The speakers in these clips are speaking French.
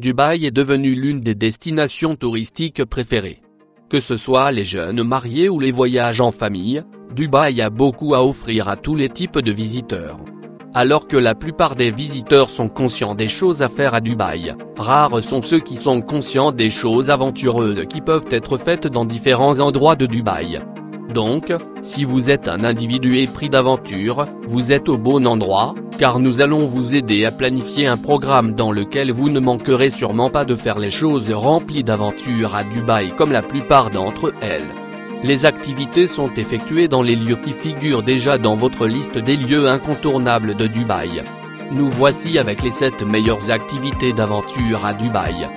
Dubaï est devenu l'une des destinations touristiques préférées. Que ce soit les jeunes mariés ou les voyages en famille, Dubaï a beaucoup à offrir à tous les types de visiteurs. Alors que la plupart des visiteurs sont conscients des choses à faire à Dubaï, rares sont ceux qui sont conscients des choses aventureuses qui peuvent être faites dans différents endroits de Dubaï. Donc, si vous êtes un individu épris d'aventure, vous êtes au bon endroit, car nous allons vous aider à planifier un programme dans lequel vous ne manquerez sûrement pas de faire les choses remplies d'aventures à Dubaï comme la plupart d'entre elles. Les activités sont effectuées dans les lieux qui figurent déjà dans votre liste des lieux incontournables de Dubaï. Nous voici avec les 7 meilleures activités d'aventure à Dubaï.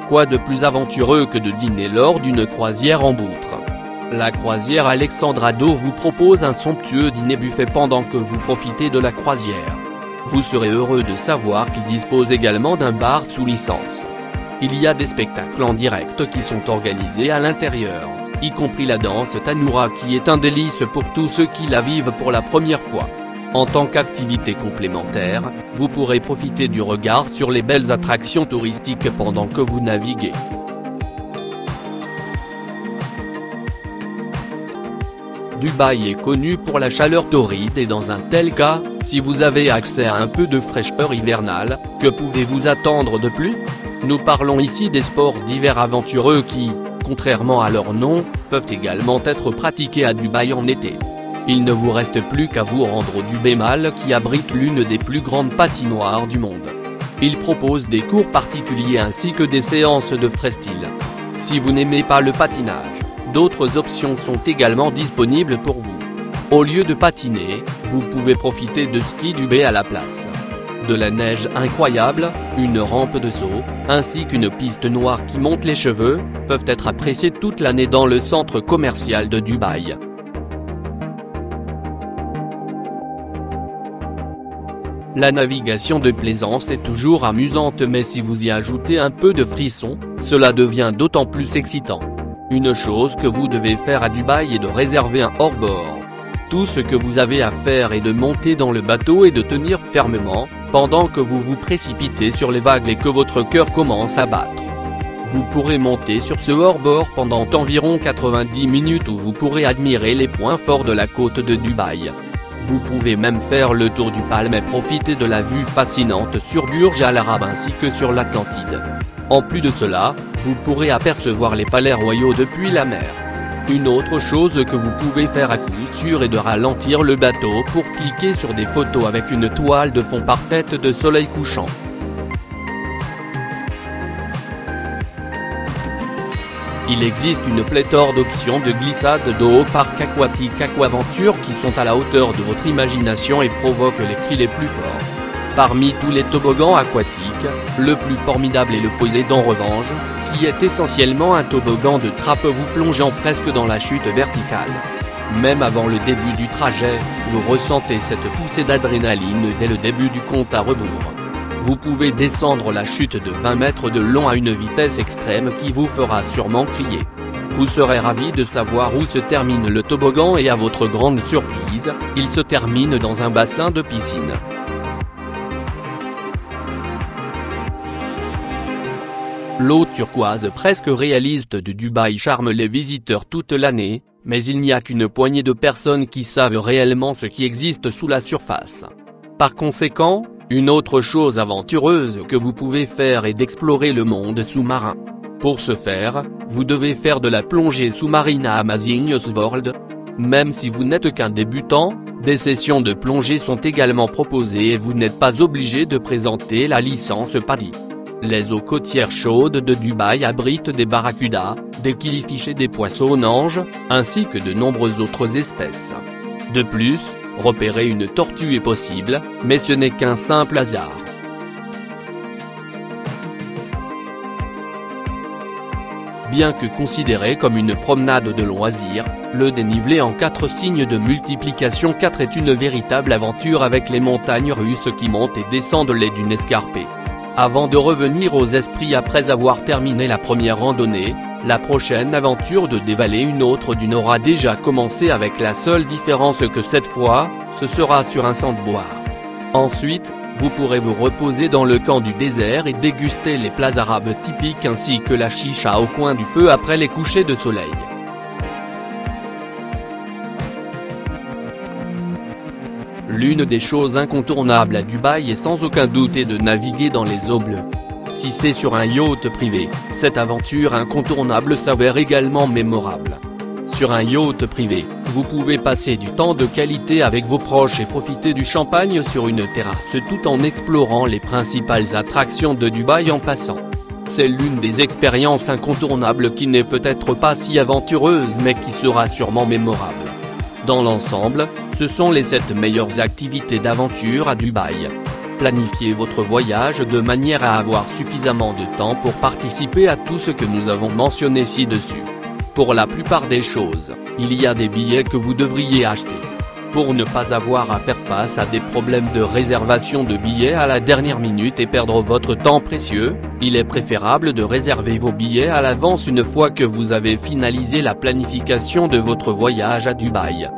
Quoi de plus aventureux que de dîner lors d'une croisière en poutre? La croisière Alexandra II vous propose un somptueux dîner buffet pendant que vous profitez de la croisière. Vous serez heureux de savoir qu'il dispose également d'un bar sous licence. Il y a des spectacles en direct qui sont organisés à l'intérieur, y compris la danse Tannoura qui est un délice pour tous ceux qui la vivent pour la première fois. En tant qu'activité complémentaire, vous pourrez profiter du regard sur les belles attractions touristiques pendant que vous naviguez. Dubaï est connu pour la chaleur torride et dans un tel cas, si vous avez accès à un peu de fraîcheur hivernale, que pouvez-vous attendre de plus? Nous parlons ici des sports d'hiver aventureux qui, contrairement à leur nom, peuvent également être pratiqués à Dubaï en été. Il ne vous reste plus qu'à vous rendre au Dubai Mall qui abrite l'une des plus grandes patinoires du monde. Il propose des cours particuliers ainsi que des séances de freestyle. Si vous n'aimez pas le patinage, d'autres options sont également disponibles pour vous. Au lieu de patiner, vous pouvez profiter de ski Dubaï à la place. De la neige incroyable, une rampe de saut, ainsi qu'une piste noire qui monte les cheveux, peuvent être appréciés toute l'année dans le centre commercial de Dubaï. La navigation de plaisance est toujours amusante mais si vous y ajoutez un peu de frisson, cela devient d'autant plus excitant. Une chose que vous devez faire à Dubaï est de réserver un hors-bord. Tout ce que vous avez à faire est de monter dans le bateau et de tenir fermement, pendant que vous vous précipitez sur les vagues et que votre cœur commence à battre. Vous pourrez monter sur ce hors-bord pendant environ 90 minutes où vous pourrez admirer les points forts de la côte de Dubaï. Vous pouvez même faire le tour du Palm et profiter de la vue fascinante sur Burj Al Arab ainsi que sur l'Atlantide. En plus de cela, vous pourrez apercevoir les palais royaux depuis la mer. Une autre chose que vous pouvez faire à coup sûr est de ralentir le bateau pour cliquer sur des photos avec une toile de fond parfaite de soleil couchant. Il existe une pléthore d'options de glissade d'eau au parc aquatique Aquaventure qui sont à la hauteur de votre imagination et provoquent les cris les plus forts. Parmi tous les toboggans aquatiques, le plus formidable est le Poséidon Revanche, qui est essentiellement un toboggan de trappe vous plongeant presque dans la chute verticale. Même avant le début du trajet, vous ressentez cette poussée d'adrénaline dès le début du compte à rebours. Vous pouvez descendre la chute de 20 mètres de long à une vitesse extrême qui vous fera sûrement crier. Vous serez ravi de savoir où se termine le toboggan et à votre grande surprise, il se termine dans un bassin de piscine. L'eau turquoise presque réaliste de Dubaï charme les visiteurs toute l'année, mais il n'y a qu'une poignée de personnes qui savent réellement ce qui existe sous la surface. Par conséquent, une autre chose aventureuse que vous pouvez faire est d'explorer le monde sous-marin. Pour ce faire, vous devez faire de la plongée sous-marine à Amazing World. Même si vous n'êtes qu'un débutant, des sessions de plongée sont également proposées et vous n'êtes pas obligé de présenter la licence PADI. Les eaux côtières chaudes de Dubaï abritent des barracudas, des killifish et des poissons-anges, ainsi que de nombreuses autres espèces. De plus, repérer une tortue est possible, mais ce n'est qu'un simple hasard. Bien que considéré comme une promenade de loisirs, le dénivelé en 4 signes de multiplication 4 est une véritable aventure avec les montagnes russes qui montent et descendent les dunes escarpées. Avant de revenir aux esprits après avoir terminé la première randonnée, La prochaine aventure de dévaler une autre dune aura déjà commencé, avec la seule différence que cette fois, ce sera sur un sandbar. Ensuite, vous pourrez vous reposer dans le camp du désert et déguster les plats arabes typiques ainsi que la chicha au coin du feu après les couchers de soleil. L'une des choses incontournables à Dubaï est sans aucun doute de naviguer dans les eaux bleues. Si c'est sur un yacht privé, cette aventure incontournable s'avère également mémorable. Sur un yacht privé, vous pouvez passer du temps de qualité avec vos proches et profiter du champagne sur une terrasse tout en explorant les principales attractions de Dubaï en passant. C'est l'une des expériences incontournables qui n'est peut-être pas si aventureuse mais qui sera sûrement mémorable. Dans l'ensemble, ce sont les 7 meilleures activités d'aventure à Dubaï. Planifiez votre voyage de manière à avoir suffisamment de temps pour participer à tout ce que nous avons mentionné ci-dessus. Pour la plupart des choses, il y a des billets que vous devriez acheter. Pour ne pas avoir à faire face à des problèmes de réservation de billets à la dernière minute et perdre votre temps précieux, il est préférable de réserver vos billets à l'avance une fois que vous avez finalisé la planification de votre voyage à Dubaï.